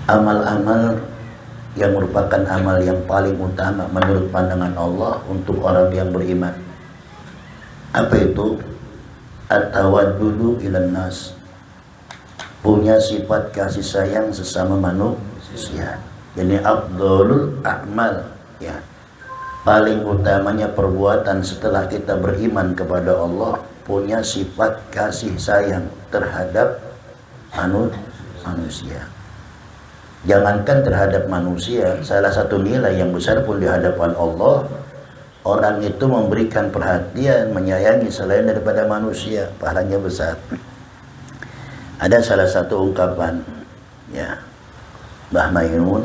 amal-amal yang merupakan amal yang paling utama menurut pandangan Allah untuk orang yang beriman. Apa itu? At-tawaddudu ilan nas, punya sifat kasih sayang sesama manusia. Jadi afdhalul a'mal, ya, paling utamanya perbuatan setelah kita beriman kepada Allah, punya sifat kasih sayang terhadap manusia. Jangankan terhadap manusia, salah satu nilai yang besar pun di hadapan Allah, orang itu memberikan perhatian, menyayangi selain daripada manusia, pahalanya besar. Ada salah satu ungkapan, ya, Mbah Maimun,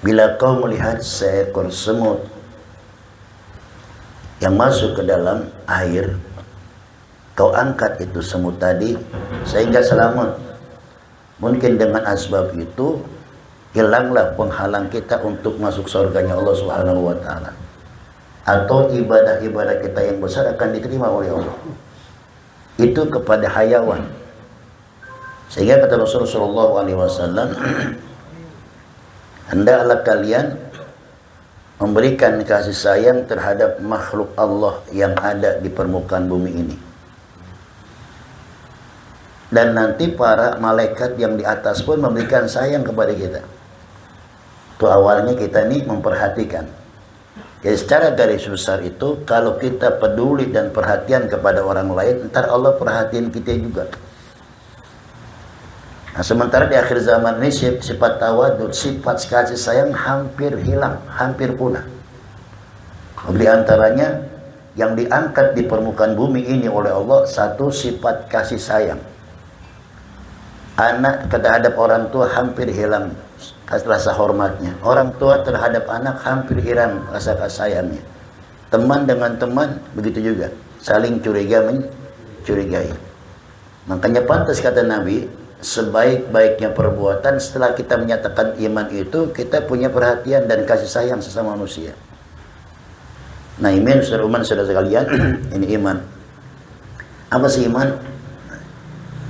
bila kau melihat seekor semut yang masuk ke dalam air, kau angkat itu semut tadi sehingga selamat. Mungkin dengan asbab itu hilanglah penghalang kita untuk masuk surganya Allah Subhanahu wa taala. Atau ibadah-ibadah kita yang besar akan diterima oleh Allah. Itu kepada hayawan. Sehingga kata Rasulullah sallallahu alaihi wasallam, hendaklah kalian memberikan kasih sayang terhadap makhluk Allah yang ada di permukaan bumi ini. Dan nanti para malaikat yang di atas pun memberikan sayang kepada kita. Itu awalnya kita ini memperhatikan. Jadi secara garis besar itu, kalau kita peduli dan perhatian kepada orang lain, ntar Allah perhatian kita juga. Nah, sementara di akhir zaman ini sifat tawadud, sifat kasih sayang hampir hilang, hampir punah. Di antaranya yang diangkat di permukaan bumi ini oleh Allah, satu sifat kasih sayang. Anak terhadap orang tua hampir hilang rasa hormatnya. Orang tua terhadap anak hampir hilang rasa kasih sayangnya. Teman dengan teman begitu juga, saling curiga mencurigai. Makanya pantas kata Nabi, sebaik-baiknya perbuatan setelah kita menyatakan iman itu, kita punya perhatian dan kasih sayang sesama manusia. Nah, iman saudara sekalian, ini iman. Apa sih iman?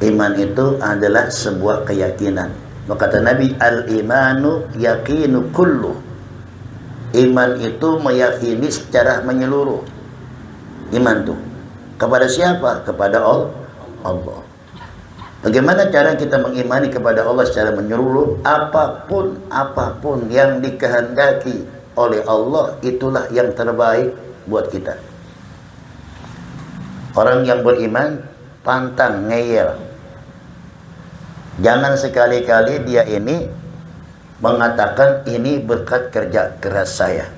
Iman itu adalah sebuah keyakinan. Maka kata Nabi, al-imanu yakinu kullu. Iman itu meyakini secara menyeluruh. Iman itu kepada siapa? Kepada Allah. Bagaimana cara kita mengimani kepada Allah secara menyeluruh? Apapun yang dikehendaki oleh Allah, itulah yang terbaik buat kita. Orang yang beriman pantang ngeyel. Jangan sekali-kali dia ini mengatakan ini berkat kerja keras saya,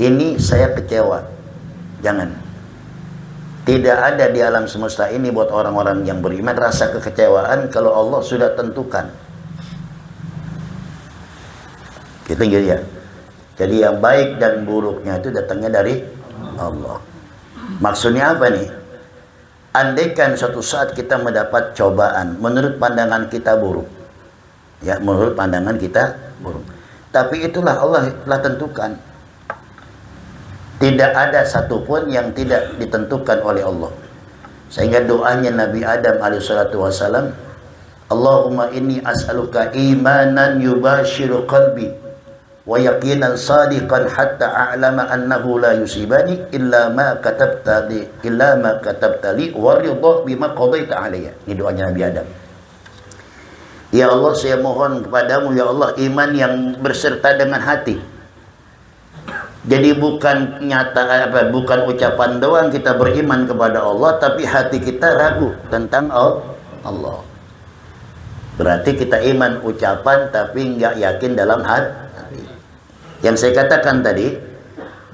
ini saya kecewa. Jangan. Tidak ada di alam semesta ini buat orang-orang yang beriman rasa kekecewaan kalau Allah sudah tentukan. Gitu ya. Jadi yang baik dan buruknya itu datangnya dari Allah. Maksudnya apa nih? Andaikan suatu saat kita mendapat cobaan, menurut pandangan kita buruk, ya, menurut pandangan kita buruk, tapi itulah Allah telah tentukan. Tidak ada satupun yang tidak ditentukan oleh Allah. Sehingga doanya Nabi Adam alaihissalatu wassalam, Allahumma inni as'aluka imanan yubashiru qalbi wa yaqinan sadiqan hatta a'lama annahu la yusibani illa ma katabta li wa ridha bima qadaita alayya. Ini doanya Nabi Adam. Ya Allah, saya mohon kepadamu ya Allah iman yang berserta dengan hati. Jadi bukan bukan ucapan doang kita beriman kepada Allah, tapi hati kita ragu tentang Allah. Berarti kita iman ucapan tapi nggak yakin dalam hati. Yang saya katakan tadi,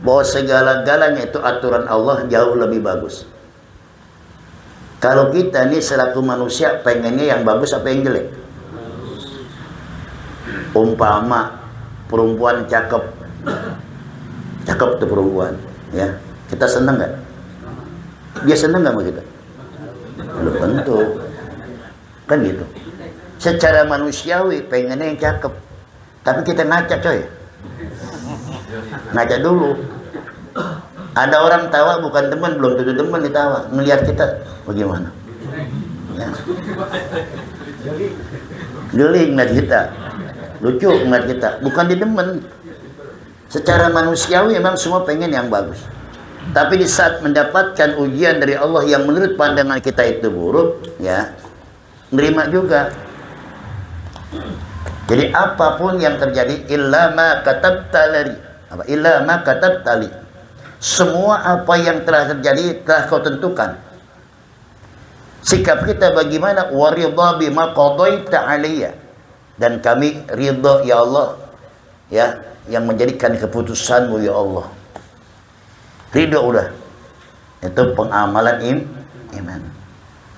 bahwa segala-galanya itu aturan Allah jauh lebih bagus. Kalau kita nih selaku manusia pengennya yang bagus apa yang jelek? Umpama perempuan cakep tuh perempuan, ya, kita senang nggak? Dia senang nggak sama kita? Belum tentu, kan gitu. Secara manusiawi pengennya yang cakep, tapi kita ngaca coy. Ngaca dulu. Ada orang tawa bukan teman, belum tentu teman ditawa. Ngelihat kita bagaimana? Ya. Geli ngeliat kita, lucu ngeliat kita, bukan didemen. Secara manusiawi memang semua pengen yang bagus. Tapi di saat mendapatkan ujian dari Allah yang menurut pandangan kita itu buruk, ya, nerima juga. Jadi apapun yang terjadi, illa ma katabta li, apa? Illa ma katabta li. Semua apa yang telah terjadi telah kau tentukan. Sikap kita bagaimana? Wa ridha bima qadaita alayya. Dan kami ridha ya Allah, ya, yang menjadikan keputusanmu ya Allah. Ridha udah. Itu pengamalan iman.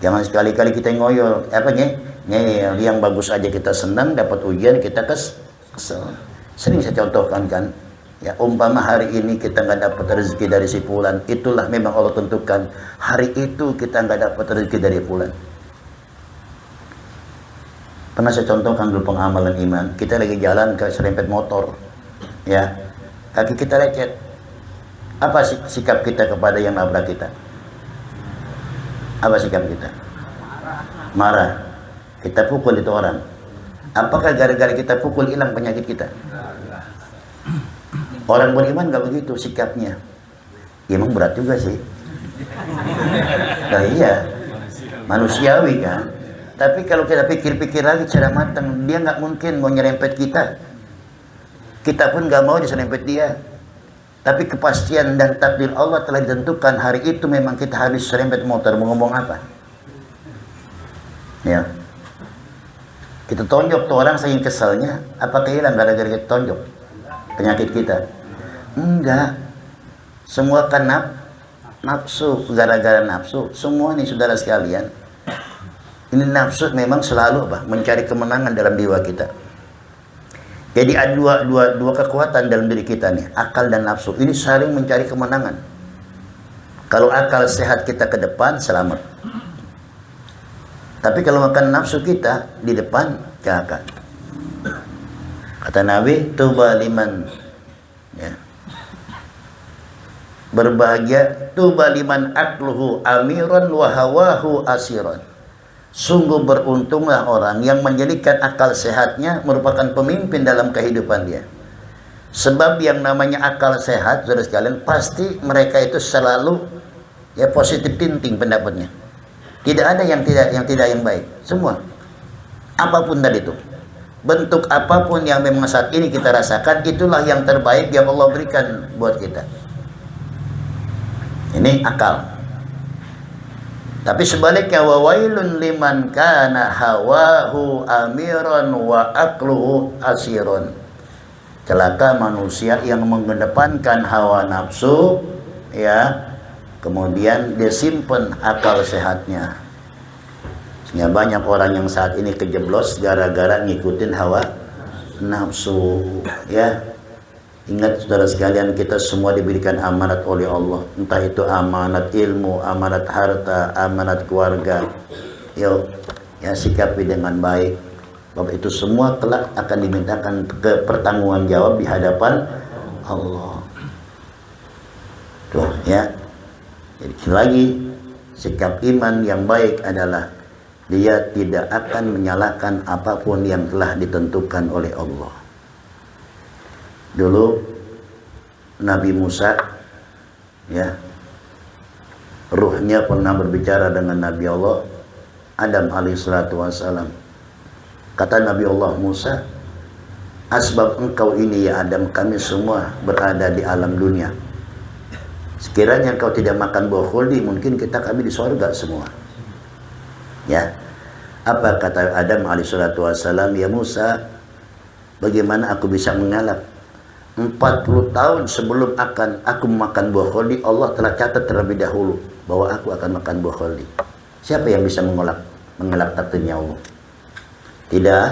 Jangan sekali-kali kita ngoyo, apa yang bagus aja kita senang, dapat ujian kita kesel. Sering saya contohkan kan, ya, umpama hari ini kita nggak dapat rezeki dari si fulan, itulah memang Allah tentukan. Hari itu kita nggak dapat rezeki dari fulan. Pernah saya contohkan dulu pengamalan iman. Kita lagi jalan ke serempet motor, ya, kaki kita lecet. Apa sikap kita kepada yang nabrak kita? Apa sikap kita? Marah. Kita pukul itu orang. Apakah gara-gara kita pukul hilang penyakit kita? Orang beriman gak begitu sikapnya. Ya, emang berat juga sih. Nah, iya, manusiawi kan. Tapi kalau kita pikir-pikir lagi secara matang, dia nggak mungkin mau nyerempet kita. Kita pun nggak mau diserempet dia. Tapi kepastian dan takdir Allah telah ditentukan hari itu memang kita habis serempet motor. Mau ngomong apa? Ya, kita tonjok tuh orang saking keselnya. Apakah hilang gara-gara kita tonjok penyakit kita? Enggak. Semua kan nafsu, gara-gara nafsu. Semua nih saudara sekalian, ini nafsu memang selalu mencari kemenangan dalam jiwa kita. Jadi ada dua kekuatan dalam diri kita nih, akal dan nafsu. Ini saling mencari kemenangan. Kalau akal sehat kita ke depan, selamat. Tapi kalau makan nafsu kita di depan, celaka. Kata Nabi, tuba liman, ya, berbahagia, tuba liman akluhu amiran wa hawahu asiran. Sungguh beruntunglah orang yang menjadikan akal sehatnya merupakan pemimpin dalam kehidupan dia. Sebab yang namanya akal sehat, saudara sekalian, pasti mereka itu selalu, ya, positif thinking pendapatnya. Tidak ada yang tidak baik. Semua. Apapun tadi itu. Bentuk apapun yang memang saat ini kita rasakan, itulah yang terbaik yang Allah berikan buat kita. Ini akal. Tapi sebaliknya, wa wailun liman kana hawahu amiran wa akluhu asiron. Celaka manusia yang mengedepankan hawa nafsu, ya, kemudian dia simpen akal sehatnya. Sehingga banyak orang yang saat ini kejeblos gara-gara ngikutin hawa nafsu, ya. Ingat saudara sekalian, kita semua diberikan amanat oleh Allah. Entah itu amanat ilmu, amanat harta, amanat keluarga. Yuk, ya, sikapi dengan baik. Bahwa itu semua kelak akan dimintakan ke pertanggungan jawab di hadapan Allah. Tuh, ya. Jadi lagi, sikap iman yang baik adalah dia tidak akan menyalahkan apapun yang telah ditentukan oleh Allah. Dulu Nabi Musa, ya, ruhnya pernah berbicara dengan Nabi Allah Adam alaihissalatu wassalam. Kata Nabi Allah Musa, asbab engkau ini ya Adam, kami semua berada di alam dunia. Sekiranya engkau tidak makan buah khuldi, mungkin kami di surga semua. Ya, apa kata Adam alaihissalatu wassalam? Ya Musa, bagaimana aku bisa mengalah? 40 tahun sebelum aku makan buah khuldi, Allah telah catat terlebih dahulu bahwa aku akan makan buah khuldi. Siapa yang bisa mengelak takdirnya Allah? Tidak.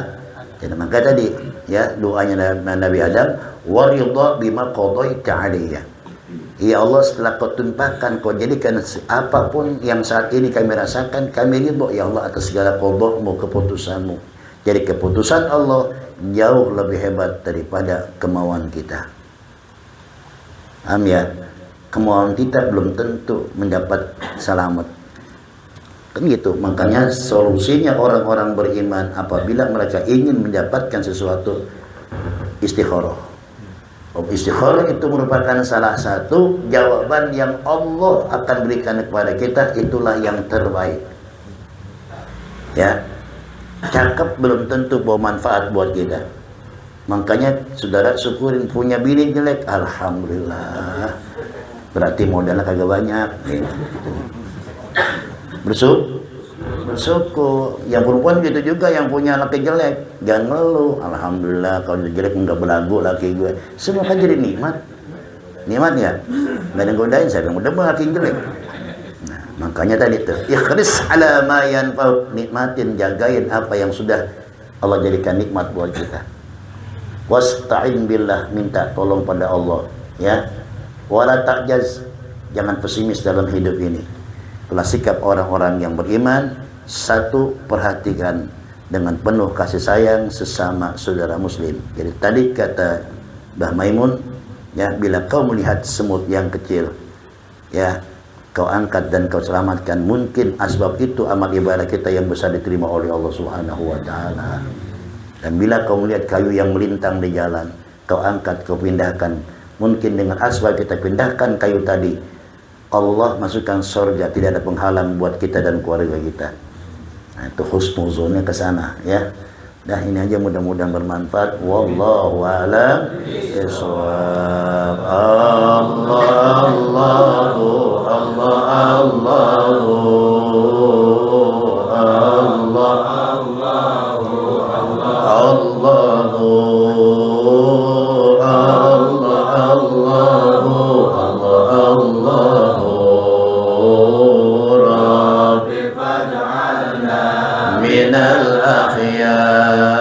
Maka tadi, ya, doanya Nabi Adam, waridha bima qadaita alayya. Ya Allah, setelah kau tumpahkan, kau jadikan apapun yang saat ini kami rasakan, kami ridho ya Allah atas segala qada'mu, keputusanmu. Jadi keputusan Allah jauh lebih hebat daripada kemauan kita. Paham ya? Kemauan kita belum tentu mendapat selamat. Kan gitu. Makanya solusinya orang-orang beriman apabila mereka ingin mendapatkan sesuatu, istikharah. Istikharah itu merupakan salah satu jawaban yang Allah akan berikan kepada kita, itulah yang terbaik. Ya, cakep belum tentu bawa manfaat buat kita. Makanya saudara syukurin, punya bini jelek, alhamdulillah, berarti modalnya kagak banyak. Bersyukur. Yang perempuan gitu juga, yang punya laki jelek, jangan ngeluh. Alhamdulillah kalau jelek enggak belagu laki gue. Semua kan jadi nikmat. Nikmat ya. Enggak ada godain, saya bilang udah laki jelek. Nah, makanya tadi tuh ikhris ala ma yanfa'u, nikmatin, jagain apa yang sudah Allah jadikan nikmat buat kita. Wasta'in billah, minta tolong pada Allah, ya. Wala ta'jaz, jangan pesimis dalam hidup ini. Itulah sikap orang-orang yang beriman. Satu, perhatikan dengan penuh kasih sayang sesama saudara muslim. Jadi tadi kata Mbah Maimun, ya, bila kau melihat semut yang kecil, ya, kau angkat dan kau selamatkan, mungkin asbab itu amal ibadah kita yang besar diterima oleh Allah Subhanahu wa taala. Dan bila kau melihat kayu yang melintang di jalan, kau angkat, kau pindahkan, mungkin dengan asbab kita pindahkan kayu tadi, Allah masukkan surga, tidak ada penghalang buat kita dan keluarga kita. Nah, itu husnuzonnya ke sana, ya. Dah, ini aja, mudah-mudahan bermanfaat. Wallahu a'lam bishawab. Allahu minal akhyar.